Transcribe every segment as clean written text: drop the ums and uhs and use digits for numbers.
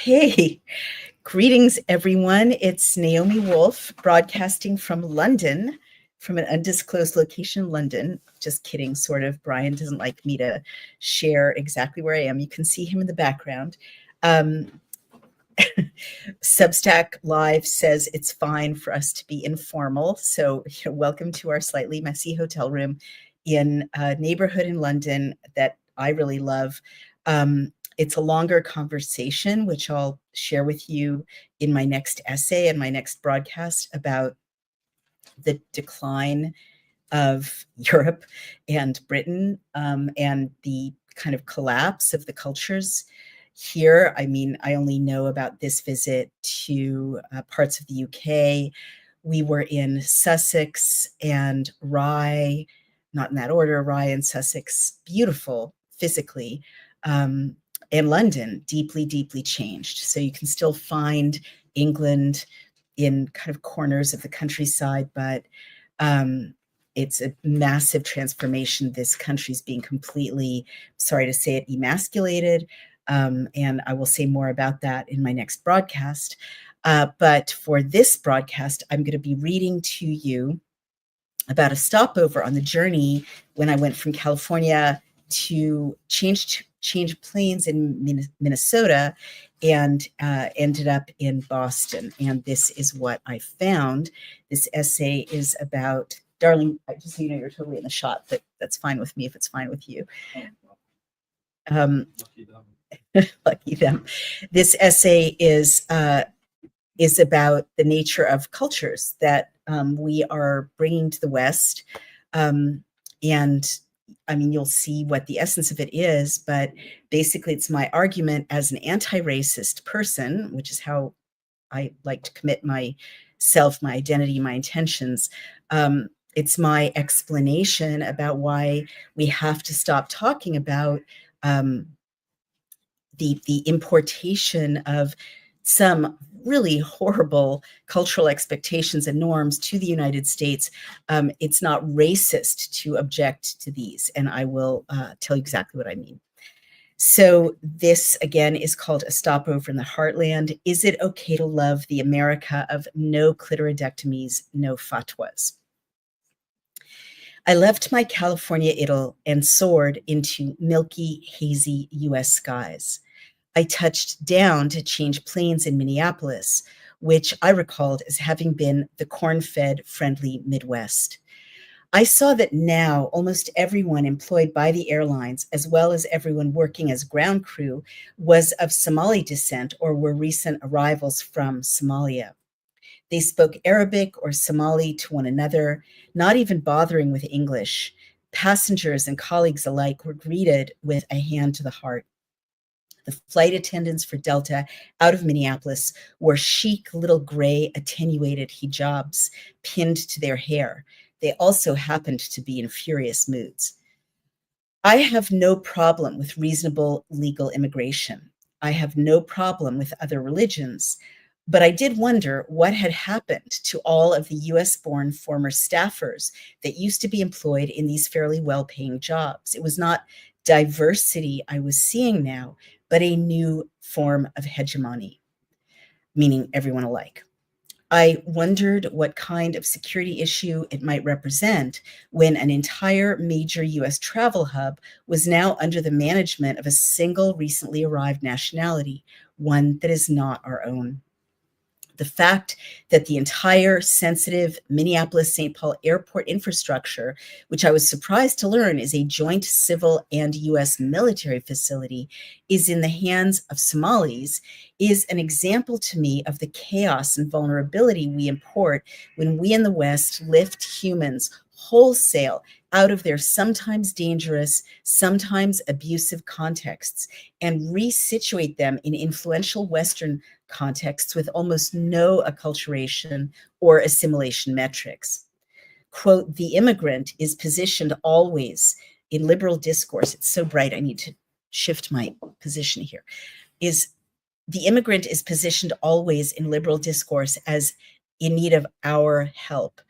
Hey, greetings, everyone. It's Naomi Wolf broadcasting from London, from an undisclosed location in London. Just kidding, sort of. Brian doesn't like me to share exactly where I am. You can see him in the background. Um, Substack Live says it's fine for us to be informal. So, welcome to our slightly messy hotel room in a neighborhood in London that I really love. It's a longer conversation, which I'll share with you in my next essay and my next broadcast about the decline of Europe and Britain, and the kind of collapse of the cultures here. I mean, I only know about this visit to parts of the UK. We were in Sussex and Rye, not in that order, Rye and Sussex, beautiful physically, and London, deeply, deeply changed. So you can still find England in kind of corners of the countryside, but it's a massive transformation. This country's being completely, sorry to say it, emasculated. And I will say more about that in my next broadcast. But for this broadcast, I'm going to be reading to you about a stopover on the journey when I went from California to change planes in Minnesota and ended up in Boston. And this is what I found. This essay is about, darling, just so you know, you're totally in the shot, but that's fine with me if it's fine with you. Lucky them. Lucky them. This essay is about the nature of cultures that we are bringing to the West. And I mean, you'll see what the essence of it is, but basically it's my argument as an anti-racist person, which is how I like to commit myself, my identity, my intentions. It's my explanation about why we have to stop talking about the importation of some really horrible cultural expectations and norms to the United States. It's not racist to object to these, and I will tell you exactly what I mean. So this, again, is called A Stopover in the Heartland. Is it okay to love the America of no clitoridectomies, no fatwas? I left my California idyll and soared into milky, hazy U.S. skies. I touched down to change planes in Minneapolis, which I recalled as having been the corn-fed, friendly Midwest. I saw that now almost everyone employed by the airlines, as well as everyone working as ground crew, was of Somali descent or were recent arrivals from Somalia. They spoke Arabic or Somali to one another, not even bothering with English. Passengers and colleagues alike were greeted with a hand to the heart. The flight attendants for Delta out of Minneapolis wore chic little gray attenuated hijabs pinned to their hair. They also happened to be in furious moods. I have no problem with reasonable legal immigration. I have no problem with other religions. But I did wonder what had happened to all of the US-born former staffers that used to be employed in these fairly well-paying jobs. It was not diversity I was seeing now, but a new form of hegemony, meaning everyone alike. I wondered what kind of security issue it might represent when an entire major US travel hub was now under the management of a single recently arrived nationality, one that is not our own. The fact that the entire sensitive Minneapolis-St. Paul airport infrastructure, which I was surprised to learn is a joint civil and US military facility, is in the hands of Somalis, is an example to me of the chaos and vulnerability we import when we in the West lift humans wholesale out of their sometimes dangerous, sometimes abusive contexts and resituate them in influential Western contexts with almost no acculturation or assimilation metrics. Quote, the immigrant is positioned always in liberal discourse. It's so bright, I need to shift my position here. The immigrant is positioned always in liberal discourse as in need of our help.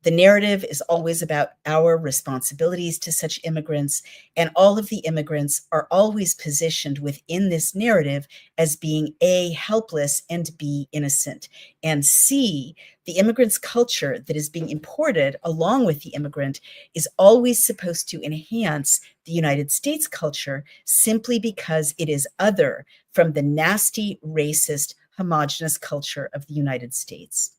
The narrative is always about our responsibilities to such immigrants, and all of the immigrants are always positioned within this narrative as being A, helpless, and B, innocent, and C, the immigrant's culture that is being imported along with the immigrant is always supposed to enhance the United States culture simply because it is other from the nasty, racist, homogenous culture of the United States.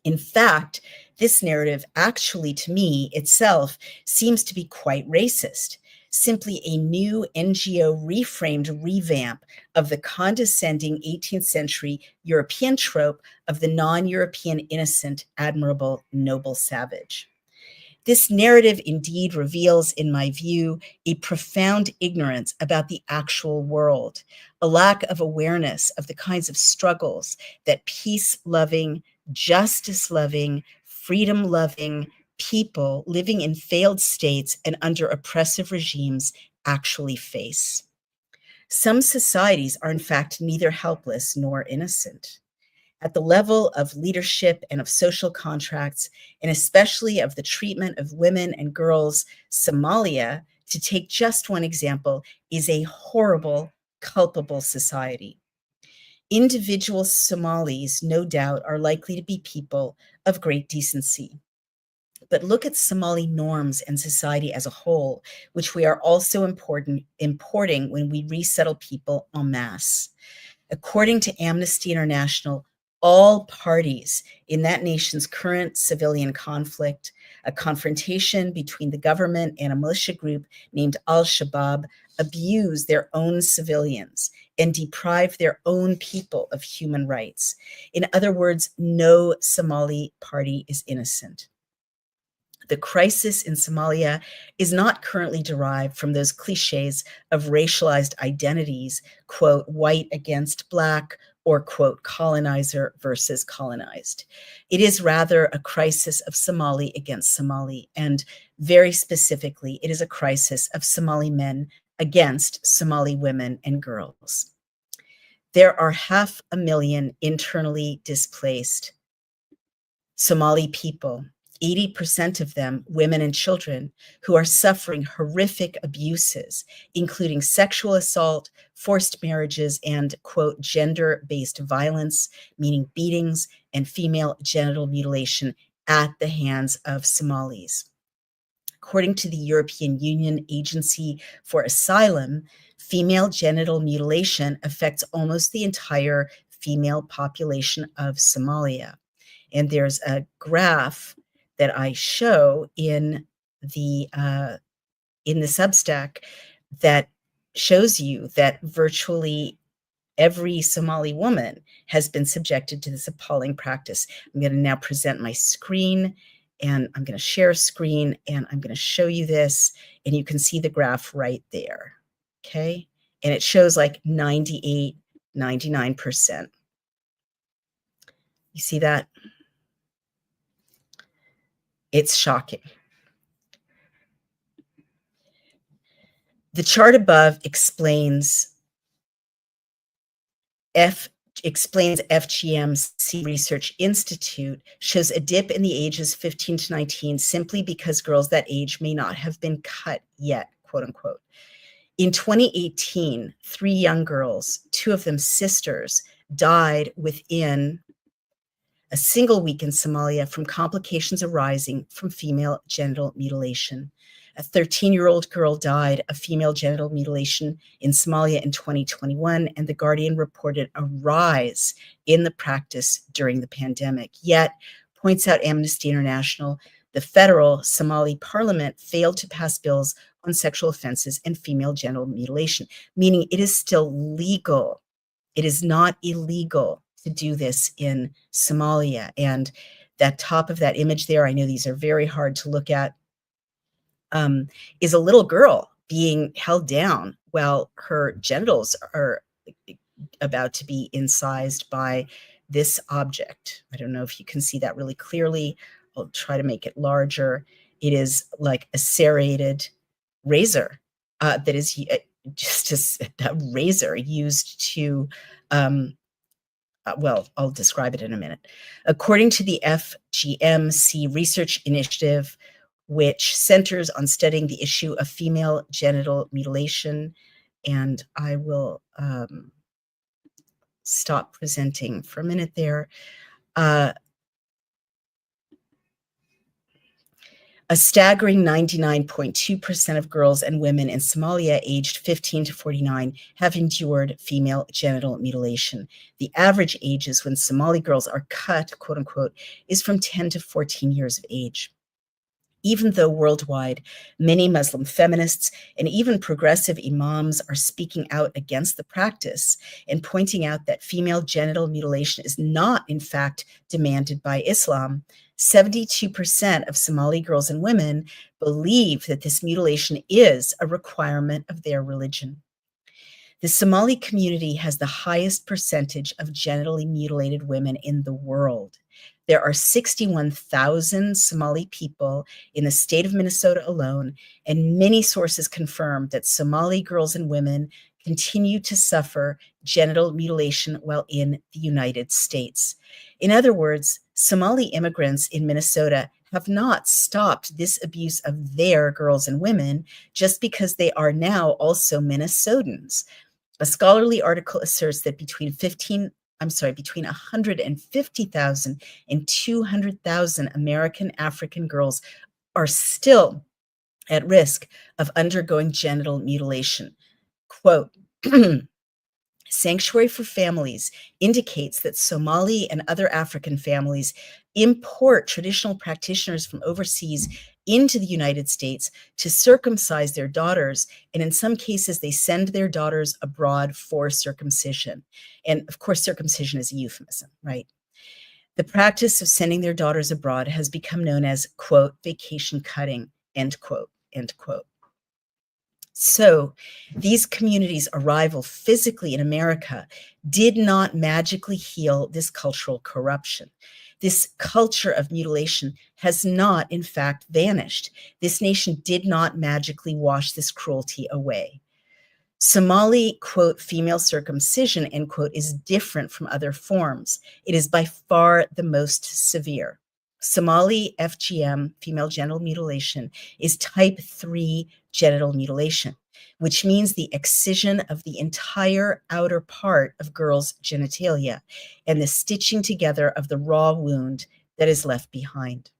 In fact, this narrative actually, to me, itself seems to be quite racist, simply a new NGO reframed revamp of the condescending 18th century European trope of the non-European innocent, admirable, noble savage. This narrative indeed reveals, in my view, a profound ignorance about the actual world, a lack of awareness of the kinds of struggles that peace-loving, justice-loving, freedom-loving people living in failed states and under oppressive regimes actually face. Some societies are, in fact, neither helpless nor innocent. At the level of leadership and of social contracts, and especially of the treatment of women and girls, Somalia, to take just one example, is a horrible, culpable society. Individual Somalis, no doubt, are likely to be people of great decency. But look at Somali norms and society as a whole, which we are also importing when we resettle people en masse. According to Amnesty International, all parties in that nation's current civilian conflict, a confrontation between the government and a militia group named Al-Shabaab, abuse their own civilians and deprive their own people of human rights. In other words, no Somali party is innocent. The crisis in Somalia is not currently derived from those cliches of racialized identities, quote, white against black, or quote, colonizer versus colonized. It is rather a crisis of Somali against Somali, and very specifically, it is a crisis of Somali men against Somali women and girls. There are 500,000 internally displaced Somali people, 80% of them women and children, who are suffering horrific abuses, including sexual assault, forced marriages, and, quote, gender-based violence, meaning beatings and female genital mutilation at the hands of Somalis. According to the European Union Agency for Asylum, female genital mutilation affects almost the entire female population of Somalia. And there's a graph that I show in the Substack that shows you that virtually every Somali woman has been subjected to this appalling practice. I'm going to now present my screen, and I'm going to share a screen, and I'm going to show you this, and you can see the graph right there. Okay, and it shows like 98, 99%. You see that? It's shocking. The chart above explains FGMC Research Institute shows a dip in the ages 15 to 19 simply because girls that age may not have been cut yet, quote unquote. In 2018, 3 young girls, 2 of them sisters, died within a single week in Somalia from complications arising from female genital mutilation. A 13-year-old girl died of female genital mutilation in Somalia in 2021, and The Guardian reported a rise in the practice during the pandemic. Yet, points out Amnesty International, the federal Somali parliament failed to pass bills on sexual offenses and female genital mutilation, meaning it is still legal. It is not illegal to do this in Somalia. And that top of that image there, I know these are very hard to look at, is a little girl being held down while her genitals are about to be incised by this object. I don't know if you can see that really clearly. I'll try to make it larger. It is like a serrated razor that is just a razor used to well, I'll describe it in a minute. According to the FGMC Research Initiative, which centers on studying the issue of female genital mutilation, and I will stop presenting for a minute there. A staggering 99.2% of girls and women in Somalia aged 15 to 49 have endured female genital mutilation. The average ages when Somali girls are cut, quote unquote, is from 10 to 14 years of age. Even though worldwide, many Muslim feminists and even progressive imams are speaking out against the practice and pointing out that female genital mutilation is not, in fact, demanded by Islam, 72% of Somali girls and women believe that this mutilation is a requirement of their religion. The Somali community has the highest percentage of genitally mutilated women in the world. There are 61,000 Somali people in the state of Minnesota alone, and many sources confirm that Somali girls and women continue to suffer genital mutilation while in the United States. In other words, Somali immigrants in Minnesota have not stopped this abuse of their girls and women just because they are now also Minnesotans. A scholarly article asserts that between 150,000 and 200,000 American African girls are still at risk of undergoing genital mutilation. Quote, Sanctuary for Families indicates that Somali and other African families import traditional practitioners from overseas into the United States to circumcise their daughters, and in some cases, they send their daughters abroad for circumcision. And of course, circumcision is a euphemism, right? The practice of sending their daughters abroad has become known as, quote, vacation cutting, end quote, end quote. So these communities' arrival physically in America did not magically heal this cultural corruption. This culture of mutilation has not, in fact, vanished. This nation did not magically wash this cruelty away. Somali, quote, female circumcision, end quote, is different from other forms. It is by far the most severe. Somali FGM, female genital mutilation, is type 3 genital mutilation, which means the excision of the entire outer part of girls' genitalia and the stitching together of the raw wound that is left behind.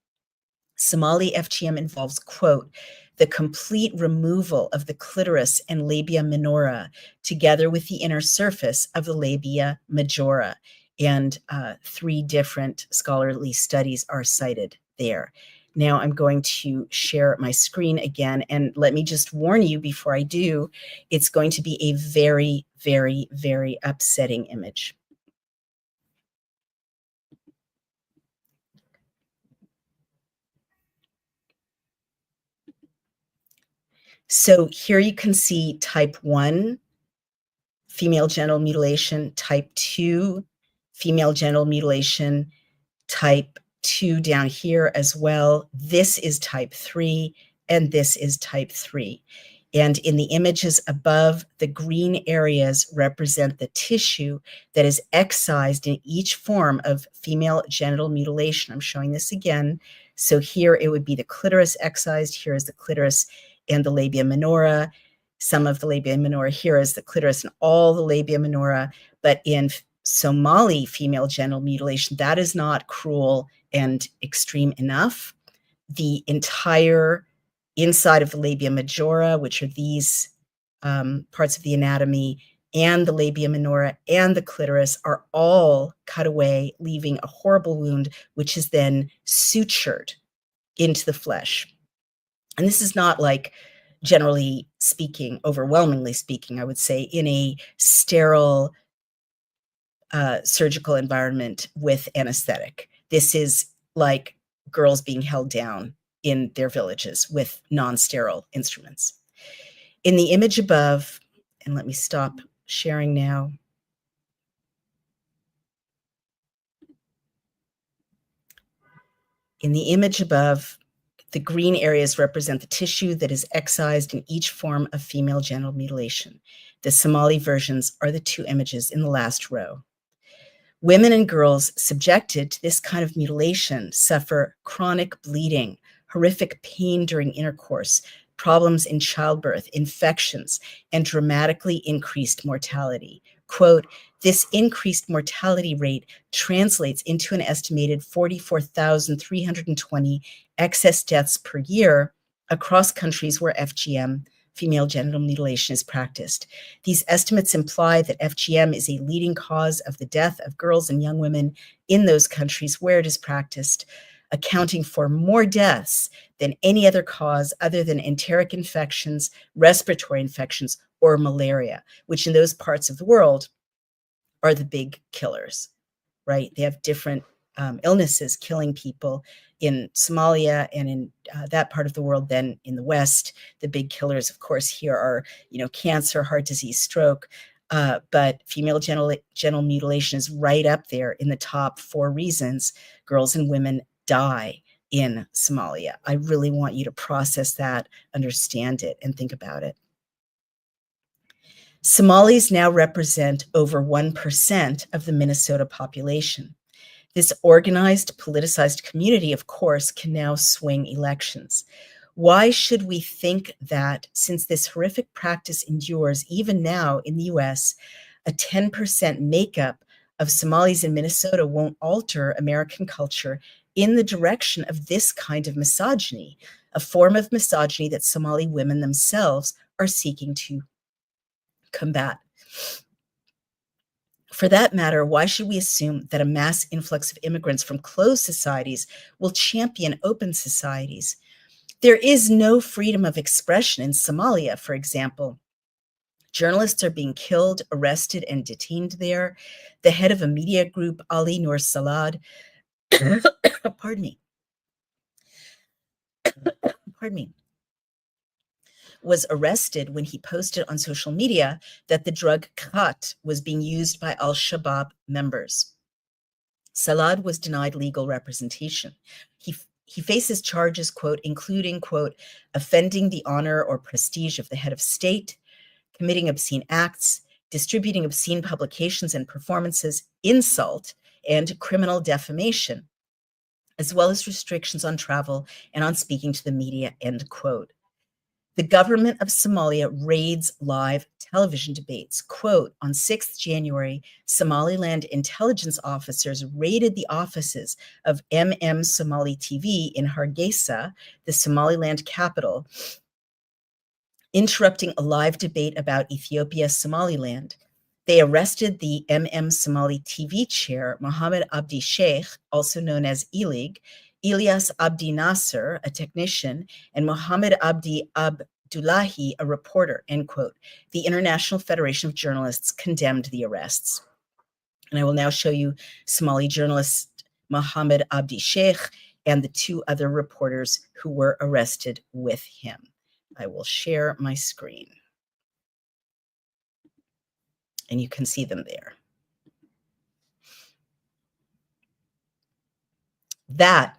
Somali FGM involves, quote, the complete removal of the clitoris and labia minora together with the inner surface of the labia majora. And 3 different scholarly studies are cited there. Now I'm going to share my screen again, and let me just warn you before I do, it's going to be a very, very, very upsetting image. So here you can see type 1, female genital mutilation, type 2, female genital mutilation, type 2 down here as well. This is type 3, and this is type 3. And in the images above, the green areas represent the tissue that is excised in each form of female genital mutilation. I'm showing this again. So here it would be the clitoris excised. Here is the clitoris and the labia minora. Some of the labia minora here is the clitoris and all the labia minora. But in Somali female genital mutilation, that is not cruel and extreme enough. The entire inside of the labia majora, which are these parts of the anatomy, and the labia minora and the clitoris are all cut away, leaving a horrible wound, which is then sutured into the flesh. And this is not like, generally speaking, overwhelmingly speaking, I would say, in a sterile surgical environment with anesthetic. This is like girls being held down in their villages with non-sterile instruments. In the image above, and let me stop sharing now. In the image above, the green areas represent the tissue that is excised in each form of female genital mutilation. The Somali versions are the 2 images in the last row. Women and girls subjected to this kind of mutilation suffer chronic bleeding, horrific pain during intercourse, problems in childbirth, infections, and dramatically increased mortality. Quote, this increased mortality rate translates into an estimated 44,320 excess deaths per year across countries where FGM, female genital mutilation, is practiced. These estimates imply that FGM is a leading cause of the death of girls and young women in those countries where it is practiced, accounting for more deaths than any other cause other than enteric infections, respiratory infections, or malaria, which in those parts of the world are the big killers, right? They have different illnesses killing people in Somalia and in that part of the world than in the West. The big killers, of course, here are, cancer, heart disease, stroke. But female genital mutilation is right up there in the top 4 reasons girls and women die in Somalia. I really want you to process that, understand it, and think about it. Somalis now represent over 1% of the Minnesota population. This organized, politicized community, of course, can now swing elections. Why should we think that since this horrific practice endures even now in the US, a 10% makeup of Somalis in Minnesota won't alter American culture in the direction of this kind of misogyny, a form of misogyny that Somali women themselves are seeking to combat? For that matter, why should we assume that a mass influx of immigrants from closed societies will champion open societies? There is no freedom of expression in Somalia, for example. Journalists are being killed, arrested, and detained there. The head of a media group, Ali Nur Salad, pardon me, was arrested when he posted on social media that the drug khat was being used by al-Shabaab members. Salad was denied legal representation. He faces charges, quote, including, quote, offending the honor or prestige of the head of state, committing obscene acts, distributing obscene publications and performances, insult, and criminal defamation, as well as restrictions on travel and on speaking to the media, end quote. The government of Somalia raids live television debates. Quote, on 6th January, Somaliland intelligence officers raided the offices of Somali TV in Hargeisa, the Somaliland capital, interrupting a live debate about Ethiopia's Somaliland. They arrested the Somali TV chair, Mohammed Abdi Sheikh, also known as Ilig, Ilyas Abdi Nasser, a technician, and Mohammed Abdi Abdullahi, a reporter, end quote. The International Federation of Journalists condemned the arrests. And I will now show you Somali journalist Mohammed Abdi Sheikh and the 2 other reporters who were arrested with him. I will share my screen. And you can see them there. That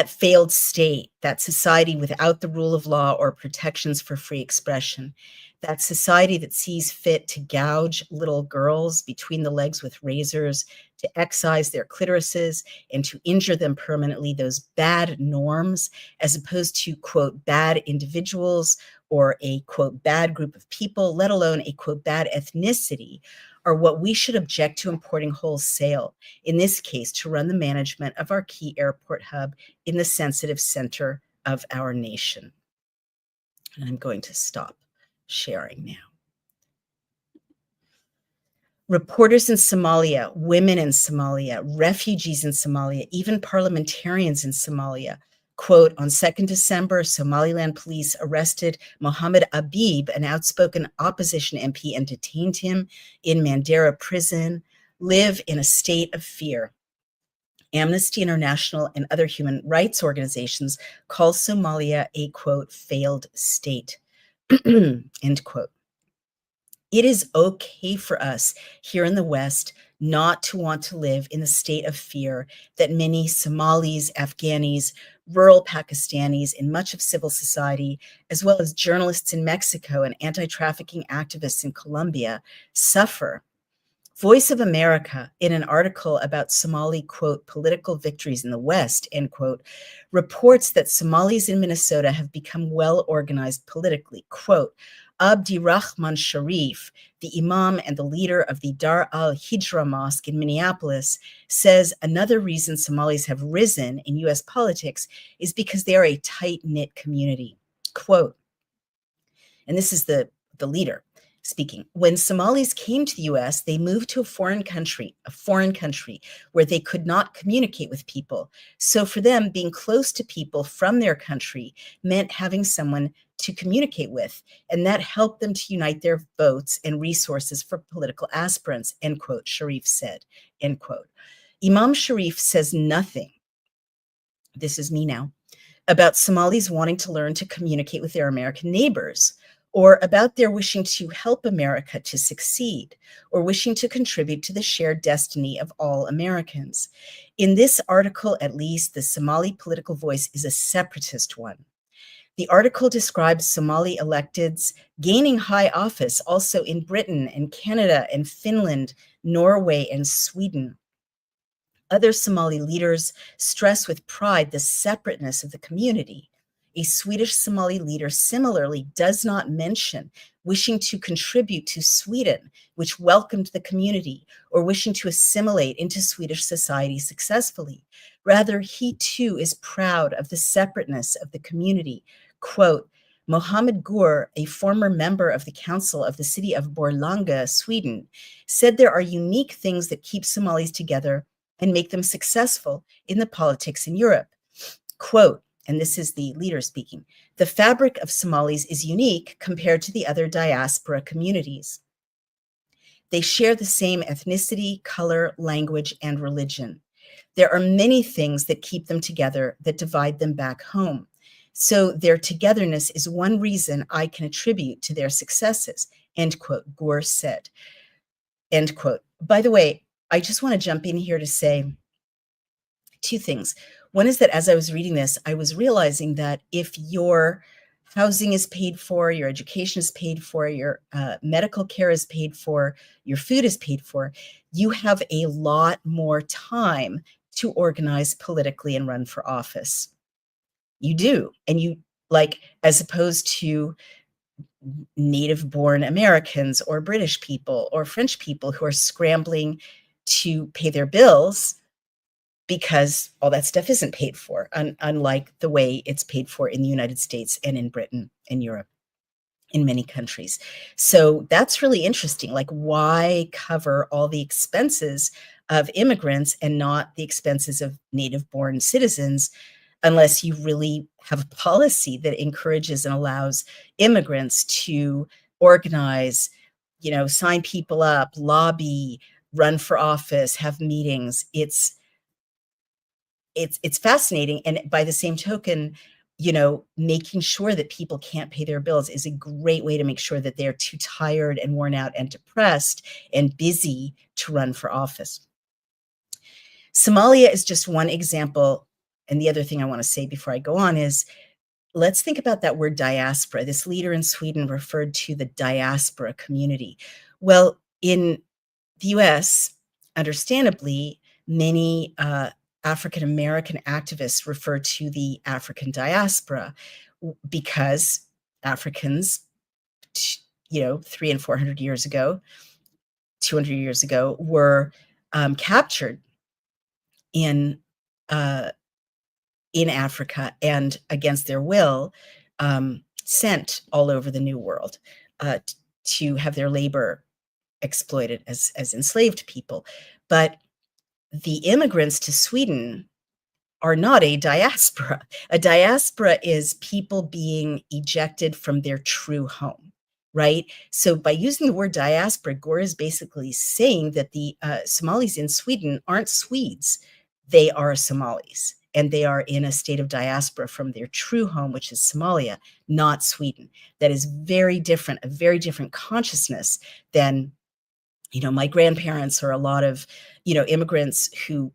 failed state, that society without the rule of law or protections for free expression, that society that sees fit to gouge little girls between the legs with razors, to excise their clitorises, and to injure them permanently, those bad norms, as opposed to, quote, bad individuals or a, quote, bad group of people, let alone a, quote, bad ethnicity, are what we should object to importing wholesale, in this case, to run the management of our key airport hub in the sensitive center of our nation. And I'm going to stop sharing now. Reporters in Somalia, women in Somalia, refugees in Somalia, even parliamentarians in Somalia. Quote, on 2nd December, Somaliland police arrested Mohammed Abib, an outspoken opposition MP, and detained him in Mandera prison, live in a state of fear. Amnesty International and other human rights organizations call Somalia a, quote, failed state, end quote. It is okay for us here in the West not to want to live in the state of fear that many Somalis, Afghanis, rural Pakistanis, in much of civil society, as well as journalists in Mexico and anti-trafficking activists in Colombia, suffer. Voice of America, in an article about Somali, quote, political victories in the West, end quote, reports that Somalis in Minnesota have become well organized politically. Quote, Abdirahman Sharif, the imam and the leader of the Dar al-Hijra Mosque in Minneapolis, says another reason Somalis have risen in US politics is because they are a tight-knit community. Quote, and this is the leader speaking. When Somalis came to the US, they moved to a foreign country where they could not communicate with people. So for them, being close to people from their country meant having someone to communicate with, and that helped them to unite their votes and resources for political aspirants, end quote, Sharif said, end quote. Imam Sharif says nothing, this is me now, about Somalis wanting to learn to communicate with their American neighbors, or about their wishing to help America to succeed, or wishing to contribute to the shared destiny of all Americans. In this article, at least, the Somali political voice is a separatist one. The article describes Somali electeds gaining high office also in Britain and Canada and Finland, Norway, and Sweden. Other Somali leaders stress with pride the separateness of the community. A Swedish Somali leader similarly does not mention wishing to contribute to Sweden, which welcomed the community, or wishing to assimilate into Swedish society successfully. Rather, he too is proud of the separateness of the community. Quote, Mohammed Gur, a former member of the council of the city of Borlänge, Sweden, said there are unique things that keep Somalis together and make them successful in the politics in Europe. Quote, and this is the leader speaking, the fabric of Somalis is unique compared to the other diaspora communities. They share the same ethnicity, color, language, and religion. There are many things that keep them together that divide them back home. So their togetherness is one reason I can attribute to their successes, end quote, Gore said, end quote. By the way, I just want to jump in here to say two things. One is that as I was reading this, I was realizing that if your housing is paid for, your education is paid for, your medical care is paid for, your food is paid for, you have a lot more time to organize politically and run for office. You do. And you, like, as opposed to native-born Americans or British people or French people who are scrambling to pay their bills because all that stuff isn't paid for, unlike the way it's paid for in the United States and in Britain and Europe, in many countries. So that's really interesting. Like, why cover all the expenses of immigrants and not the expenses of native-born citizens, unless you really have a policy that encourages and allows immigrants to organize, you know, sign people up, lobby, run for office, have meetings. It's fascinating. And by the same token, you know, making sure that people can't pay their bills is a great way to make sure that they're too tired and worn out and depressed and busy to run for office. Somalia is just one example. And the other thing I want to say before I go on is, let's think about that word diaspora. This leader in Sweden referred to the diaspora community. Well, in the US, understandably, many African-American activists refer to the African diaspora because Africans, you know, 300 and 400 years ago, 200 years ago, were captured in Africa and against their will sent all over the New World to have their labor exploited as enslaved people. But the immigrants to Sweden are not a diaspora. A diaspora is people being ejected from their true home, right? So by using the word diaspora, Gore is basically saying that the Somalis in Sweden aren't Swedes. They are Somalis, and they are in a state of diaspora from their true home, which is Somalia, not Sweden. That is very different, a very different consciousness than, you know, my grandparents or a lot of, you know, immigrants who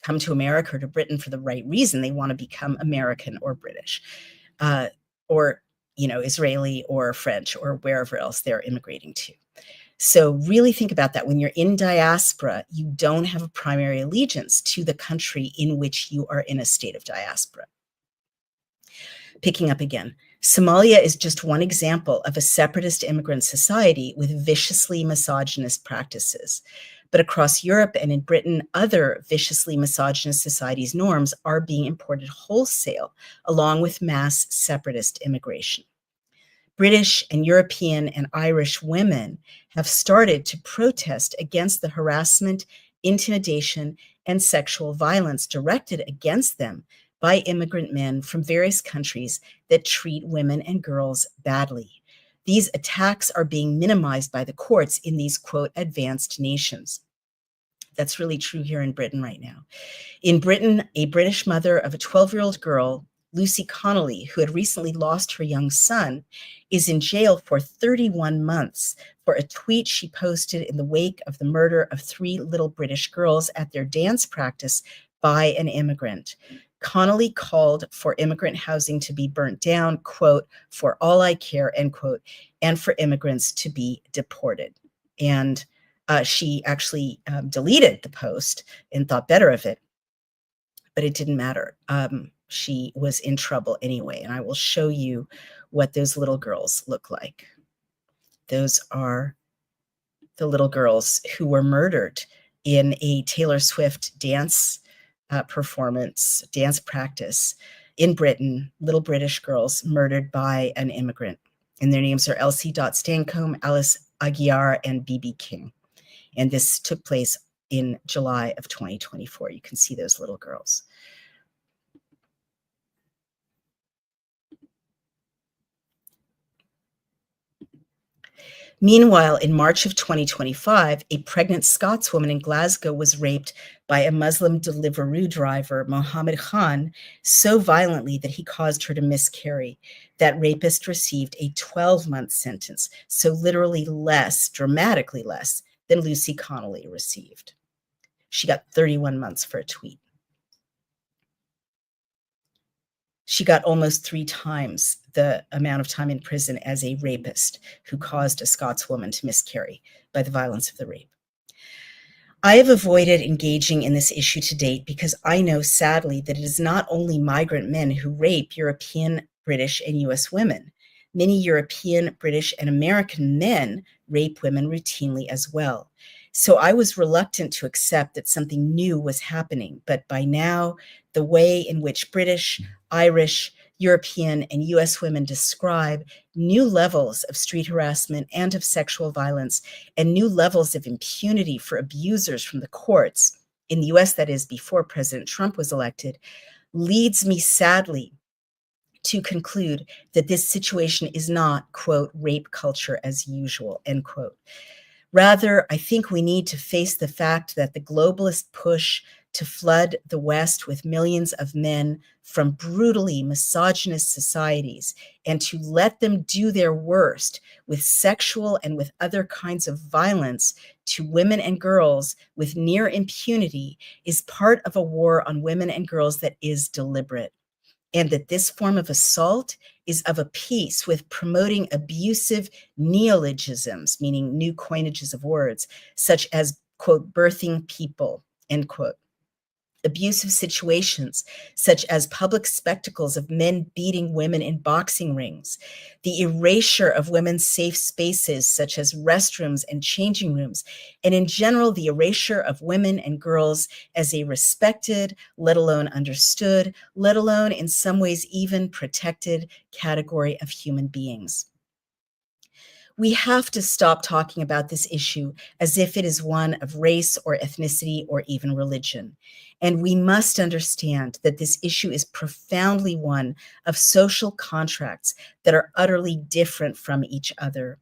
come to America or to Britain for the right reason. They want to become American or British, or, you know, Israeli or French or wherever else they're immigrating to. So really think about that. When you're in diaspora, you don't have a primary allegiance to the country in which you are in a state of diaspora. Picking up again, Somalia is just one example of a separatist immigrant society with viciously misogynist practices. But across Europe and in Britain, other viciously misogynist societies' norms are being imported wholesale, along with mass separatist immigration. British and European and Irish women have started to protest against the harassment, intimidation, and sexual violence directed against them by immigrant men from various countries that treat women and girls badly. These attacks are being minimized by the courts in these, quote, advanced nations. That's really true here in Britain right now. In Britain, a British mother of a 12-year-old girl, Lucy Connolly, who had recently lost her young son, is in jail for 31 months for a tweet she posted in the wake of the murder of 3 little British girls at their dance practice by an immigrant. Connolly called for immigrant housing to be burnt down, quote, for all I care, end quote, and for immigrants to be deported. And she actually deleted the post and thought better of it, but it didn't matter. She was in trouble anyway, and I will show you what those little girls look like. Those are the little girls who were murdered in a Taylor Swift dance performance, dance practice in Britain, little British girls murdered by an immigrant. And their names are Elsie Stancombe, Alice Aguiar, and B.B. King. And this took place in July of 2024. You can see those little girls. Meanwhile, in March of 2025, a pregnant Scotswoman in Glasgow was raped by a Muslim Deliveroo driver, Mohammed Khan, so violently that he caused her to miscarry. That rapist received a 12-month sentence, so literally less, dramatically less, than Lucy Connolly received. She got 31 months for a tweet. She got almost 3 times the amount of time in prison as a rapist who caused a Scotswoman to miscarry by the violence of the rape. I have avoided engaging in this issue to date because I know, sadly, that it is not only migrant men who rape European, British, and US women. Many European, British, and American men rape women routinely as well. So I was reluctant to accept that something new was happening, but by now, the way in which British, Irish, European, and US women describe new levels of street harassment and of sexual violence and new levels of impunity for abusers from the courts, in the US, that is, before President Trump was elected, leads me sadly to conclude that this situation is not, quote, rape culture as usual, end quote. Rather, I think we need to face the fact that the globalist push to flood the West with millions of men from brutally misogynist societies and to let them do their worst with sexual and with other kinds of violence to women and girls with near impunity is part of a war on women and girls that is deliberate. And that this form of assault is of a piece with promoting abusive neologisms, meaning new coinages of words, such as, quote, birthing people, end quote. Abusive situations, such as public spectacles of men beating women in boxing rings, the erasure of women's safe spaces, such as restrooms and changing rooms, and in general, the erasure of women and girls as a respected, let alone understood, let alone in some ways even protected category of human beings. We have to stop talking about this issue as if it is one of race or ethnicity or even religion. And we must understand that this issue is profoundly one of social contracts that are utterly different from each other.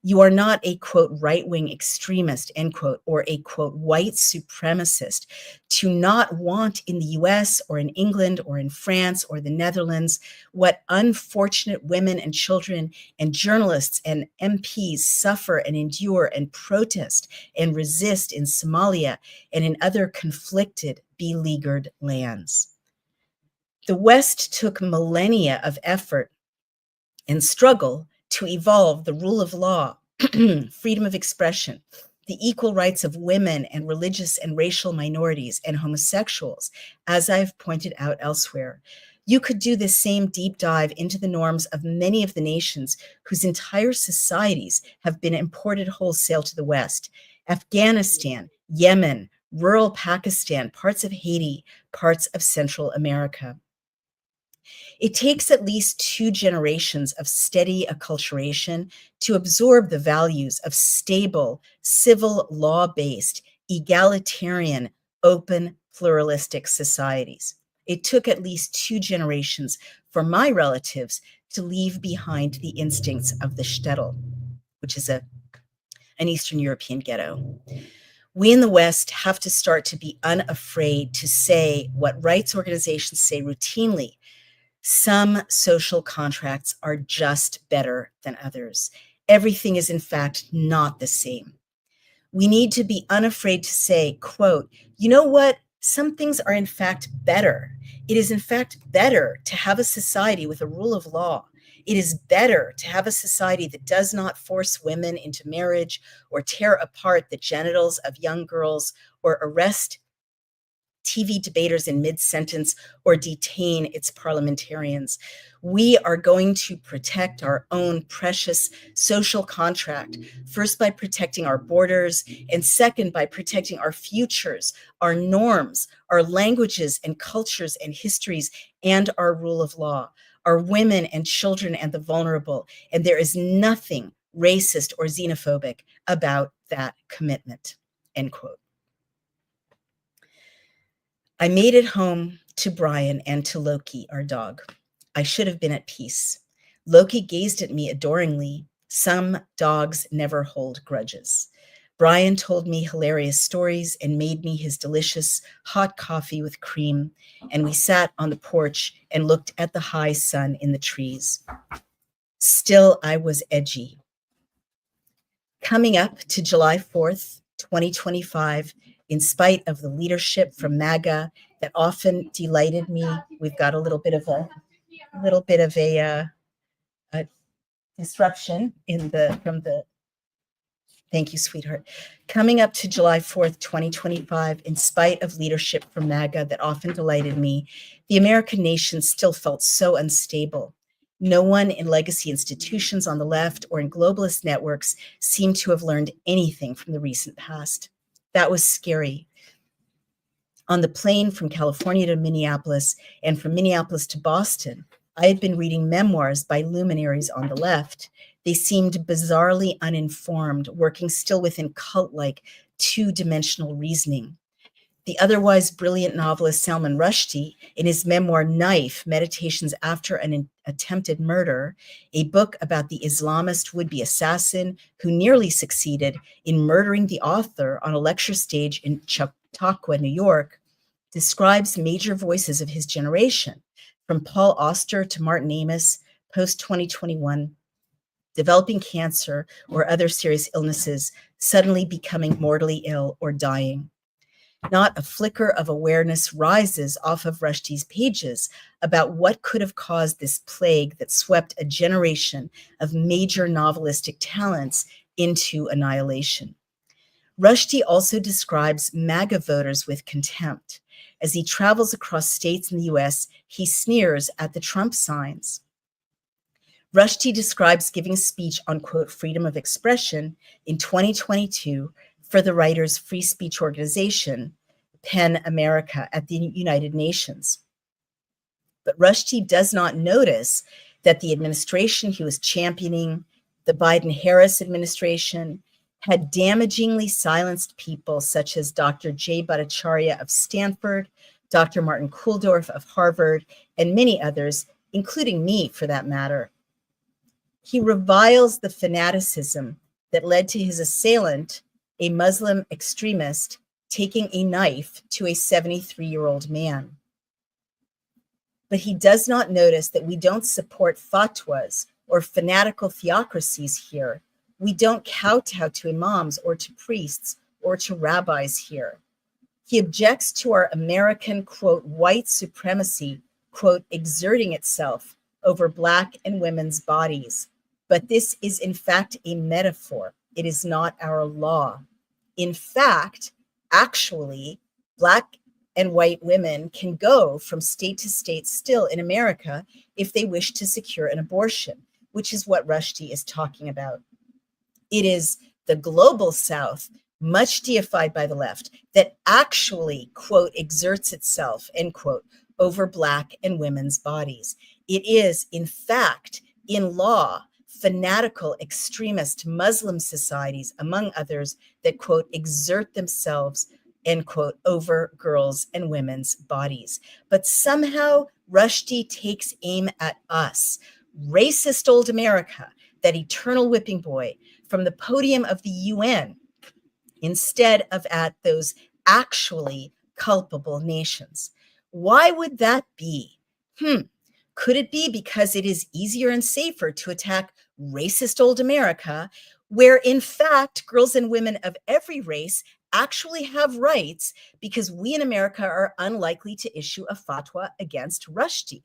You are not a, quote, right-wing extremist, end quote, or a, quote, white supremacist to not want in the US or in England or in France or the Netherlands what unfortunate women and children and journalists and MPs suffer and endure and protest and resist in Somalia and in other conflicted, beleaguered lands. The West took millennia of effort and struggle to evolve the rule of law freedom of expression, the equal rights of women and religious and racial minorities and homosexuals, as I've pointed out elsewhere. You could do this same deep dive into the norms of many of the nations whose entire societies have been imported wholesale to the West: Afghanistan, Yemen, rural Pakistan, parts of Haiti, parts of Central America. It takes at least 2 generations of steady acculturation to absorb the values of stable, civil law-based, egalitarian, open, pluralistic societies. It took at least 2 generations for my relatives to leave behind the instincts of the shtetl, which is an Eastern European ghetto. We in the West have to start to be unafraid to say what rights organizations say routinely: some social contracts are just better than others. Everything is, in fact, not the same. We need to be unafraid to say, quote, you know what? Some things are, in fact, better. It is, in fact, better to have a society with a rule of law. It is better to have a society that does not force women into marriage or tear apart the genitals of young girls or arrest TV debaters in mid-sentence or detain its parliamentarians. We are going to protect our own precious social contract, first by protecting our borders, and second by protecting our futures, our norms, our languages and cultures and histories, and our rule of law, our women and children and the vulnerable. And there is nothing racist or xenophobic about that commitment, end quote. I made it home to Brian and to Loki, our dog. I should have been at peace. Loki gazed at me adoringly. Some dogs never hold grudges. Brian told me hilarious stories and made me his delicious hot coffee with cream, and we sat on the porch and looked at the high sun in the trees. Still, I was edgy. Coming up to July 4th, 2025, in spite of the leadership from MAGA that often delighted me, we've got a little bit of a disruption thank you, sweetheart. Coming up to July 4th, 2025, in spite of leadership from MAGA that often delighted me, the American nation still felt so unstable. No one in legacy institutions on the left or in globalist networks seemed to have learned anything from the recent past. That was scary. On the plane from California to Minneapolis and from Minneapolis to Boston, I had been reading memoirs by luminaries on the left. They seemed bizarrely uninformed, working still within cult-like two-dimensional reasoning. The otherwise brilliant novelist Salman Rushdie, in his memoir Knife, Meditations After an Attempted Murder, a book about the Islamist would-be assassin who nearly succeeded in murdering the author on a lecture stage in Chautauqua, New York, describes major voices of his generation, from Paul Auster to Martin Amis, post-2021, developing cancer or other serious illnesses, suddenly becoming mortally ill or dying. Not a flicker of awareness rises off of Rushdie's pages about what could have caused this plague that swept a generation of major novelistic talents into annihilation. Rushdie also describes MAGA voters with contempt. As he travels across states in the US, he sneers at the Trump signs. Rushdie describes giving a speech on, quote, freedom of expression in 2022 for the Writers' Free Speech Organization, PEN America, at the United Nations. But Rushdie does not notice that the administration he was championing, the Biden-Harris administration, had damagingly silenced people such as Dr. Jay Bhattacharya of Stanford, Dr. Martin Kulldorff of Harvard, and many others, including me for that matter. He reviles the fanaticism that led to his assailant, a Muslim extremist, taking a knife to a 73-year-old man. But he does not notice that we don't support fatwas or fanatical theocracies here. We don't kowtow to imams or to priests or to rabbis here. He objects to our American, quote, white supremacy, quote, exerting itself over Black and women's bodies. But this is in fact a metaphor. It is not our law. In fact, actually, Black and white women can go from state to state still in America if they wish to secure an abortion, which is what Rushdie is talking about. It is the global South, much deified by the left, that actually, quote, exerts itself, end quote, over Black and women's bodies. It is, in fact, in law, fanatical extremist Muslim societies, among others, that, quote, exert themselves, end quote, over girls' and women's bodies. But somehow Rushdie takes aim at us, racist old America, that eternal whipping boy, from the podium of the UN, instead of at those actually culpable nations. Why would that be? Could it be because it is easier and safer to attack racist old America, where in fact girls and women of every race actually have rights, because we in America are unlikely to issue a fatwa against Rushdie?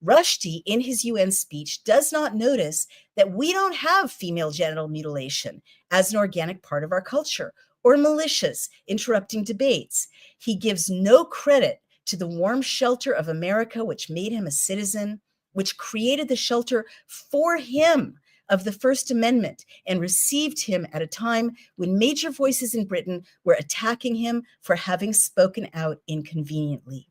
Rushdie, in his UN speech, does not notice that we don't have female genital mutilation as an organic part of our culture, or militias interrupting debates. He gives no credit to the warm shelter of America, which made him a citizen, which created the shelter for him of the First Amendment and received him at a time when major voices in Britain were attacking him for having spoken out inconveniently.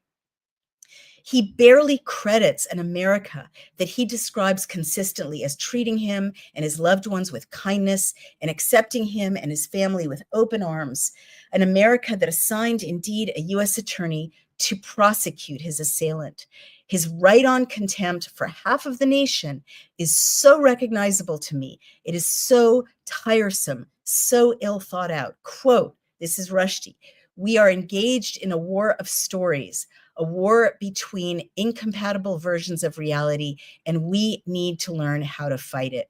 He barely credits an America that he describes consistently as treating him and his loved ones with kindness and accepting him and his family with open arms, an America that assigned indeed a U.S. attorney to prosecute his assailant. His right-on contempt for half of the nation is so recognizable to me. It is so tiresome, so ill thought out. Quote, this is Rushdie, "We are engaged in a war of stories, a war between incompatible versions of reality, and we need to learn how to fight it.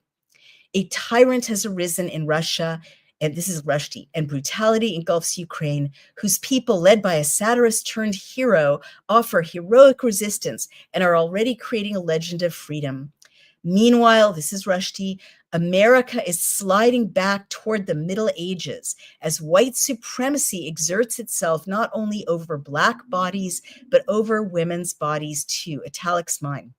A tyrant has arisen in Russia," and this is Rushdie, "and brutality engulfs Ukraine, whose people, led by a satirist turned hero, offer heroic resistance and are already creating a legend of freedom. Meanwhile," this is Rushdie, "America is sliding back toward the Middle Ages as white supremacy exerts itself not only over Black bodies, but over women's bodies too." Italics mine.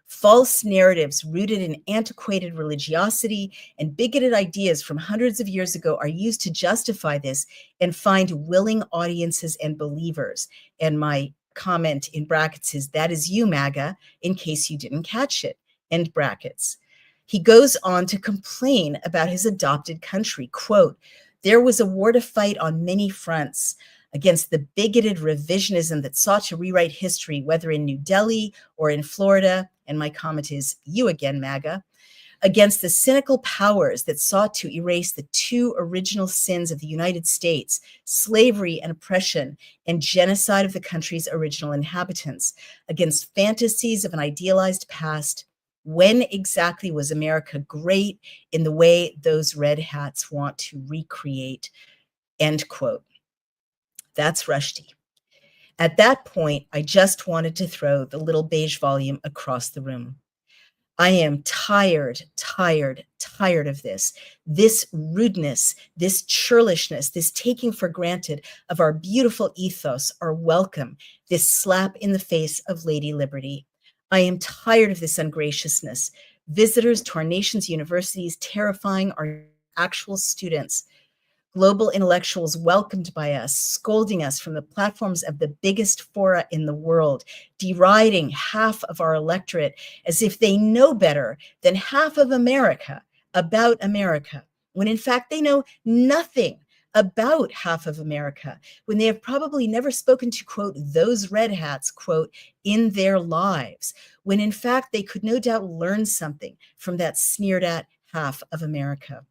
False narratives rooted in antiquated religiosity and bigoted ideas from hundreds of years ago are used to justify this and find willing audiences and believers. And my comment in brackets is, "That is you, MAGA, in case you didn't catch it," end brackets. He goes on to complain about his adopted country. Quote, "There was a war to fight on many fronts against the bigoted revisionism that sought to rewrite history, whether in New Delhi or in Florida," and my comment is, "You again, MAGA," "against the cynical powers that sought to erase the two original sins of the United States, slavery and oppression, and genocide of the country's original inhabitants, against fantasies of an idealized past. When exactly was America great in the way those red hats want to recreate?" End quote. That's Rushdie. At that point, I just wanted to throw the little beige volume across the room. I am tired of this rudeness, this churlishness, this taking for granted of our beautiful ethos, our welcome, this slap in the face of Lady Liberty. I am tired of this ungraciousness. Visitors to our nation's universities terrifying our actual students. Global intellectuals welcomed by us, scolding us from the platforms of the biggest fora in the world, deriding half of our electorate as if they know better than half of America about America, when in fact they know nothing about half of America, when they have probably never spoken to, quote, those red hats, quote, in their lives, when in fact they could no doubt learn something from that sneered at half of America.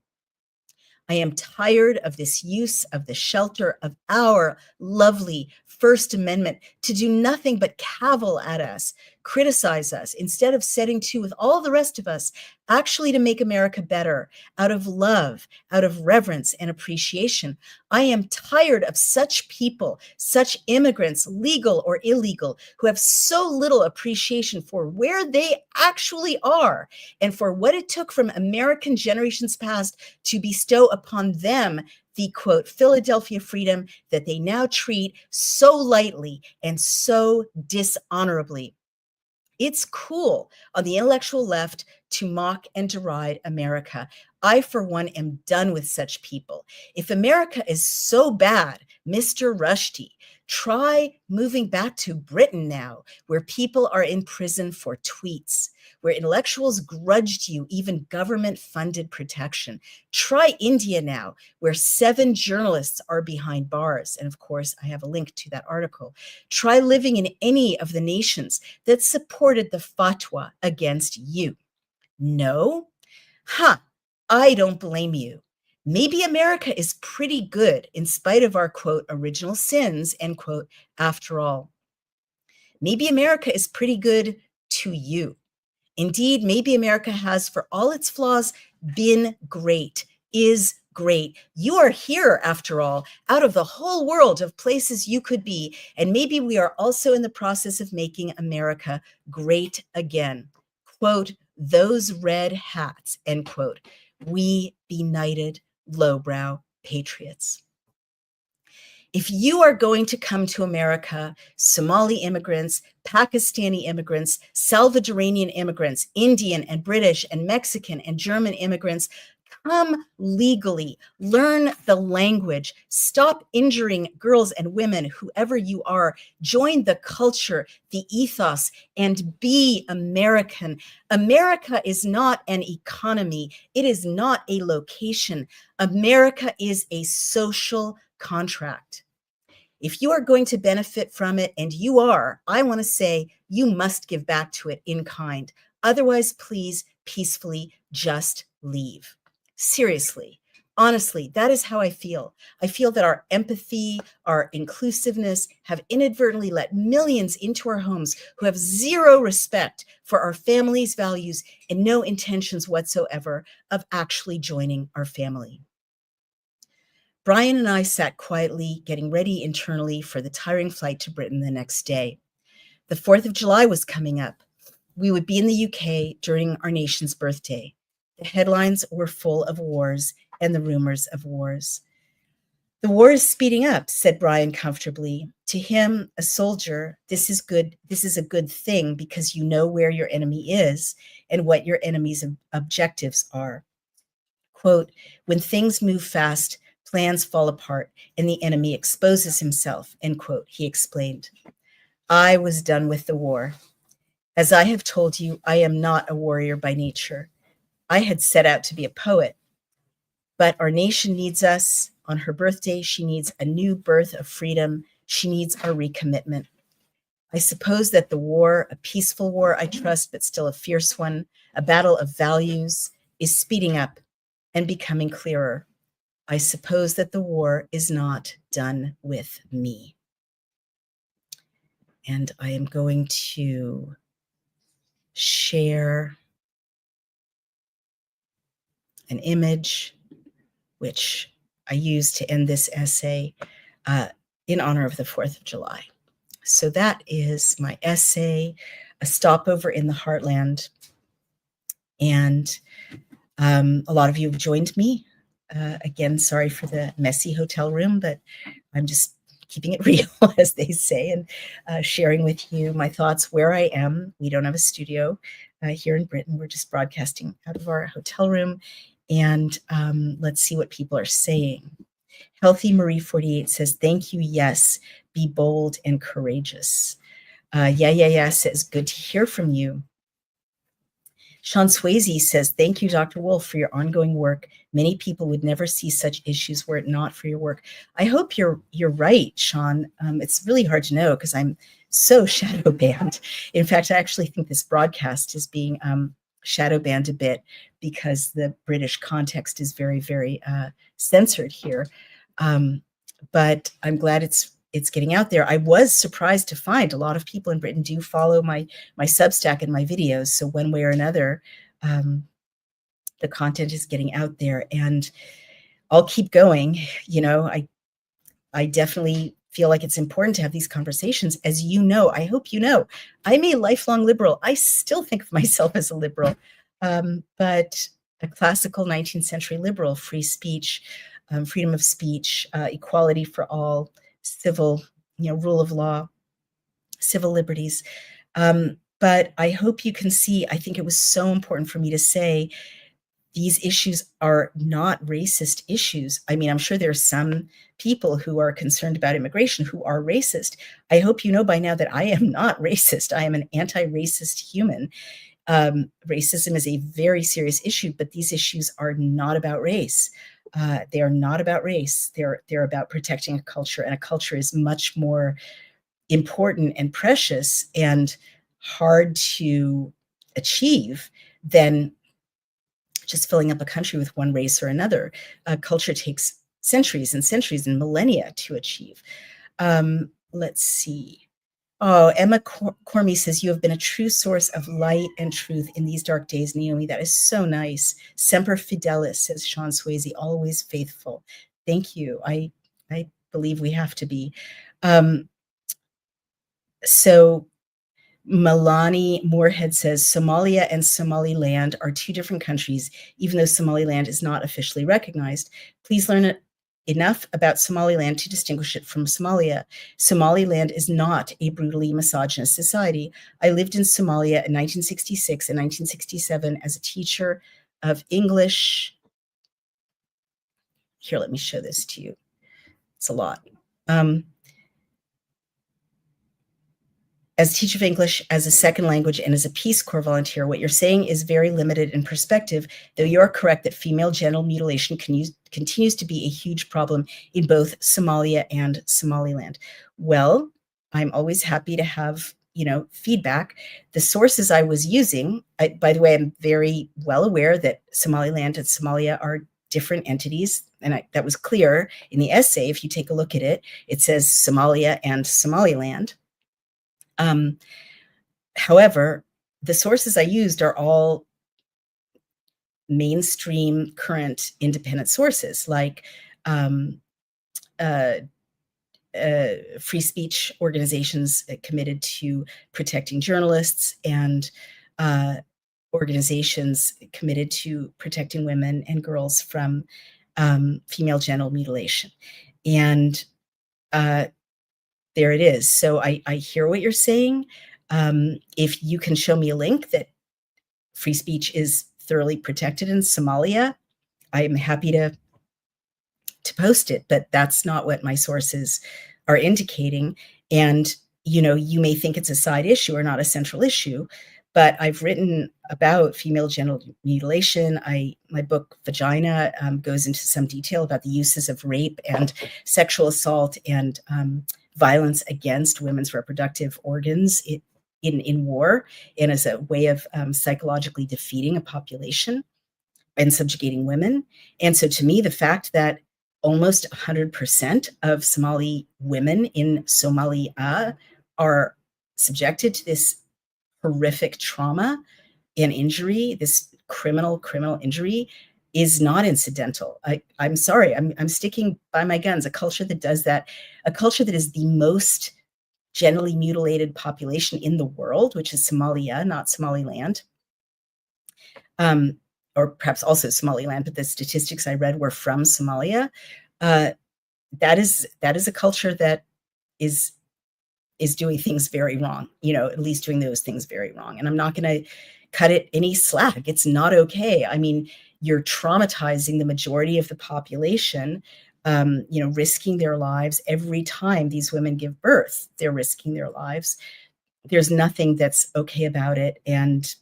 I am tired of this use of the shelter of our lovely First Amendment to do nothing but cavil at us, criticize us, instead of setting to with all the rest of us, actually to make America better, out of love, out of reverence and appreciation. I am tired of such people, such immigrants, legal or illegal, who have so little appreciation for where they actually are and for what it took from American generations past to bestow upon them the, quote, Philadelphia freedom that they now treat so lightly and so dishonorably. It's cool on the intellectual left to mock and deride America. I, for one, am done with such people. If America is so bad, Mr. Rushdie, try moving back to Britain now, where people are in prison for tweets, where intellectuals grudged you even government-funded protection. Try India now, where 7 journalists are behind bars. And of course, I have a link to that article. Try living in any of the nations that supported the fatwa against you. No? I don't blame you. Maybe America is pretty good in spite of our, quote, original sins, end quote, after all. Maybe America is pretty good to you. Indeed, maybe America has, for all its flaws, been great, is great. You are here, after all, out of the whole world of places you could be. And maybe we are also in the process of making America great again. Quote, those red hats, end quote. We benighted lowbrow patriots. If you are going to come to America, Somali immigrants, Pakistani immigrants, Salvadorian immigrants, Indian and British and Mexican and German immigrants, come legally, learn the language, stop injuring girls and women, whoever you are, join the culture, the ethos, and be American. America is not an economy. It is not a location. America is a social contract. If you are going to benefit from it, and you are, I want to say you must give back to it in kind. Otherwise, please peacefully just leave. Seriously, honestly, that is how I feel. I feel that our empathy, our inclusiveness have inadvertently let millions into our homes who have zero respect for our family's values and no intentions whatsoever of actually joining our family. Brian and I sat quietly, getting ready internally for the tiring flight to Britain the next day. The 4th of July was coming up. We would be in the UK during our nation's birthday. The headlines were full of wars and the rumors of wars. The war is speeding up, said Brian comfortably. To him, a soldier, this is good. This is a good thing because you know where your enemy is and what your enemy's objectives are. Quote, when things move fast, plans fall apart and the enemy exposes himself, end quote, he explained. I was done with the war. As I have told you, I am not a warrior by nature. I had set out to be a poet, but our nation needs us. On her birthday, she needs a new birth of freedom. She needs our recommitment. I suppose that the war, a peaceful war, I trust, but still a fierce one, a battle of values, is speeding up and becoming clearer. I suppose that the war is not done with me. And I am going to share an image which I used to end this essay in honor of the 4th of July. So that is my essay, A Stopover in the Heartland. And a lot of you have joined me. Again, sorry for the messy hotel room, but I'm just keeping it real, as they say, and sharing with you my thoughts where I am. We don't have a studio here in Britain. We're just broadcasting out of our hotel room. And let's see what people are saying. Healthy Marie 48 says, thank you, yes, be bold and courageous. Yeah says, good to hear from you. Sean Swayze says, thank you, Dr. Wolf, for your ongoing work. Many people would never see such issues were it not for your work. I hope you're right, Sean. It's really hard to know because I'm so shadow banned. In fact, I actually think this broadcast is being shadow banned a bit because the British context is very, very censored here. But I'm glad it's it's getting out there. I was surprised to find a lot of people in Britain do follow my Substack and my videos. So one way or another, the content is getting out there, and I'll keep going. I definitely feel like it's important to have these conversations. As you know, I hope you know, I'm a lifelong liberal. I still think of myself as a liberal, but a classical 19th century liberal: free speech, freedom of speech, equality for all, civil, rule of law, civil liberties. But I hope you can see, I think it was so important for me to say these issues are not racist issues. I mean, I'm sure there are some people who are concerned about immigration who are racist. I hope you know by now that I am not racist. I am an anti-racist human. Racism is a very serious issue, but these issues are not about race. They are not about race. They're about protecting a culture, and a culture is much more important and precious and hard to achieve than just filling up a country with one race or another. Culture takes centuries and centuries and millennia to achieve. Let's see. Oh, Emma Cormie says, you have been a true source of light and truth in these dark days, Naomi. That is so nice. Semper Fidelis, says Sean Swayze, always faithful. Thank you. I believe we have to be. So Milani Moorhead says, Somalia and Somaliland are two different countries, even though Somaliland is not officially recognized. Please learn enough about Somaliland to distinguish it from Somalia. Somaliland is not a brutally misogynist society. I lived in Somalia in 1966 and 1967 as a teacher of English. Here, let me show this to you. It's a lot. As a teacher of English as a second language and as a Peace Corps volunteer, what you're saying is very limited in perspective, though you are correct that female genital mutilation continues to be a huge problem in both Somalia and Somaliland. Well, I'm always happy to have, feedback. The sources I was using, by the way, I'm very well aware that Somaliland and Somalia are different entities, and that was clear in the essay. If you take a look at it, it says Somalia and Somaliland. However, the sources I used are all mainstream, current, independent sources, like free speech organizations committed to protecting journalists, and organizations committed to protecting women and girls from female genital mutilation. And there it is. So I hear what you're saying. If you can show me a link that free speech is thoroughly protected in Somalia, I'm happy to post it, but that's not what my sources are indicating. And, you may think it's a side issue or not a central issue, but I've written about female genital mutilation. My book, Vagina, goes into some detail about the uses of rape and sexual assault and violence against women's reproductive organs in war, and as a way of psychologically defeating a population and subjugating women. And so to me, the fact that almost 100% of Somali women in Somalia are subjected to this horrific trauma and injury, this criminal injury, is not incidental. I'm sorry, I'm sticking by my guns. A culture that does that, a culture that is the most genitally mutilated population in the world, which is Somalia, not Somaliland, or perhaps also Somaliland, but the statistics I read were from Somalia. That is a culture that is doing things very wrong, at least doing those things very wrong. And I'm not going to cut it any slack. It's not okay. I mean, you're traumatizing the majority of the population, risking their lives every time these women give birth. They're risking their lives. There's nothing that's okay about it. And,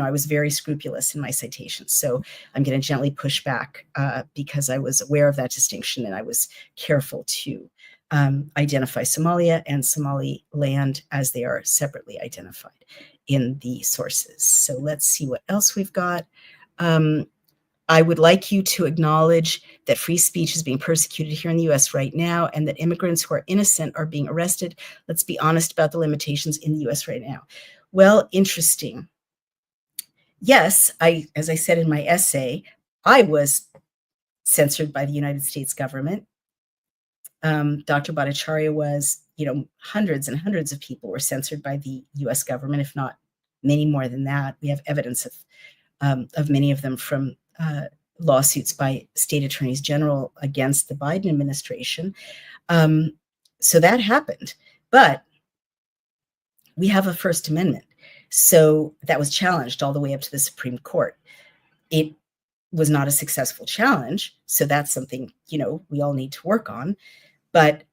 I was very scrupulous in my citations. So I'm going to gently push back because I was aware of that distinction, and I was careful to identify Somalia and Somaliland as they are separately identified in the sources. So let's see what else we've got. I would like you to acknowledge that free speech is being persecuted here in the US right now, and that immigrants who are innocent are being arrested. Let's be honest about the limitations in the US right now. Well, interesting. Yes, as I said in my essay, I was censored by the United States government. Dr. Bhattacharya was, hundreds and hundreds of people were censored by the US government, if not many more than that. We have evidence of many of them from lawsuits by state attorneys general against the Biden administration. So that happened. But we have a First Amendment. So that was challenged all the way up to the Supreme Court. It was not a successful challenge. So that's something, we all need to work on. But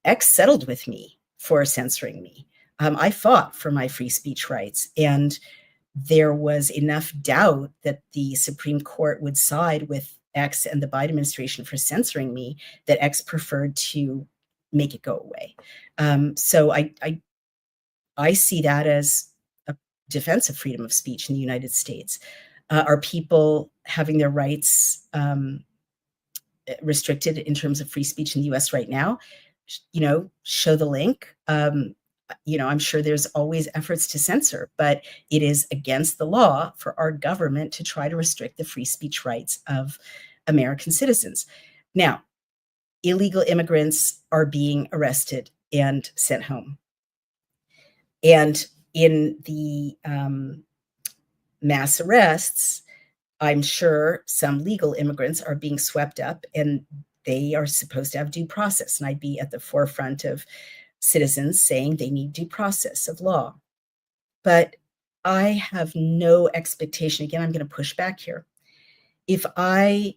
X settled with me for censoring me. I fought for my free speech rights, and there was enough doubt that the Supreme Court would side with X and the Biden administration for censoring me that X preferred to make it go away. So I see that as a defense of freedom of speech in the United States. Are people having their rights restricted in terms of free speech in the US right now? Show the link. I'm sure there's always efforts to censor, but it is against the law for our government to try to restrict the free speech rights of American citizens. Now, illegal immigrants are being arrested and sent home. And in the mass arrests, I'm sure some legal immigrants are being swept up, and they are supposed to have due process. And I'd be at the forefront of citizens saying they need due process of law. But I have no expectation. Again, I'm going to push back here. If I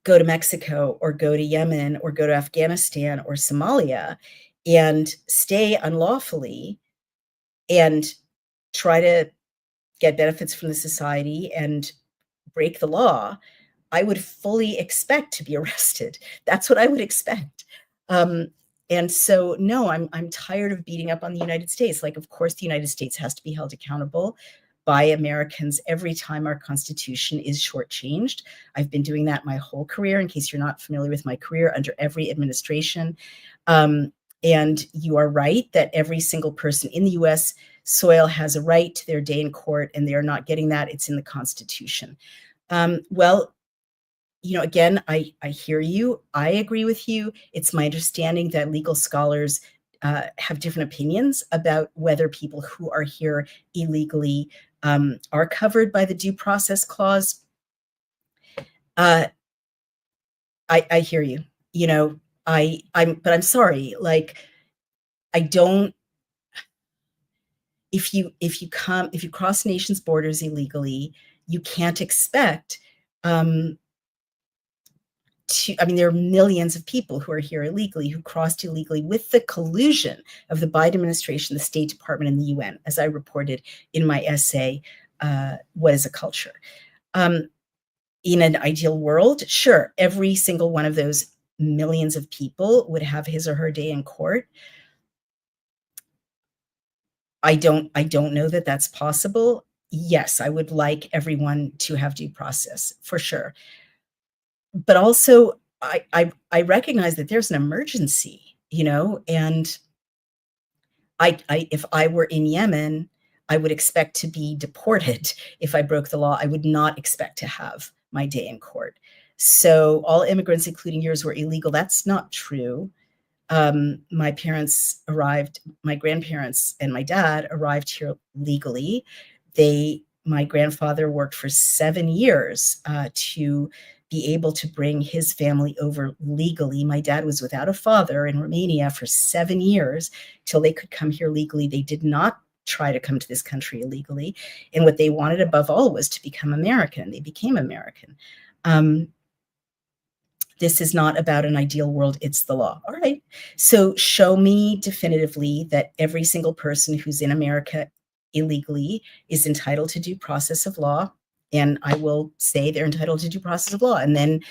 go to Mexico or go to Yemen or go to Afghanistan or Somalia and stay unlawfully and try to get benefits from the society and break the law, I would fully expect to be arrested. That's what I would expect. And so, no, I'm tired of beating up on the United States. Like, of course, the United States has to be held accountable by Americans every time our Constitution is shortchanged. I've been doing that my whole career, in case you're not familiar with my career, under every administration. And you are right that every single person in the U.S. soil has a right to their day in court, and they are not getting that. It's in the Constitution. Well, again, I hear you. I agree with you. It's my understanding that legal scholars have different opinions about whether people who are here illegally are covered by the Due Process Clause. I hear you. But I'm sorry. Like, I don't. If you cross nations' borders illegally, you can't expect. There are millions of people who are here illegally, who crossed illegally with the collusion of the Biden administration, the State Department, and the UN, as I reported in my essay, What is a Culture? In an ideal world, sure, every single one of those millions of people would have his or her day in court. I don't know that that's possible. Yes, I would like everyone to have due process, for sure. But also, I recognize that there's an emergency, and if I were in Yemen, I would expect to be deported. If I broke the law, I would not expect to have my day in court. So all immigrants, including yours, were illegal. That's not true. My parents arrived, my grandparents and my dad arrived here legally. My grandfather worked for 7 years to be able to bring his family over legally. My dad was without a father in Romania for 7 years till they could come here legally. They did not try to come to this country illegally. And what they wanted above all was to become American, and they became American. This is not about an ideal world, it's the law. All right. So show me definitively that every single person who's in America illegally is entitled to due process of law. And I will say they're entitled to due process of law. And then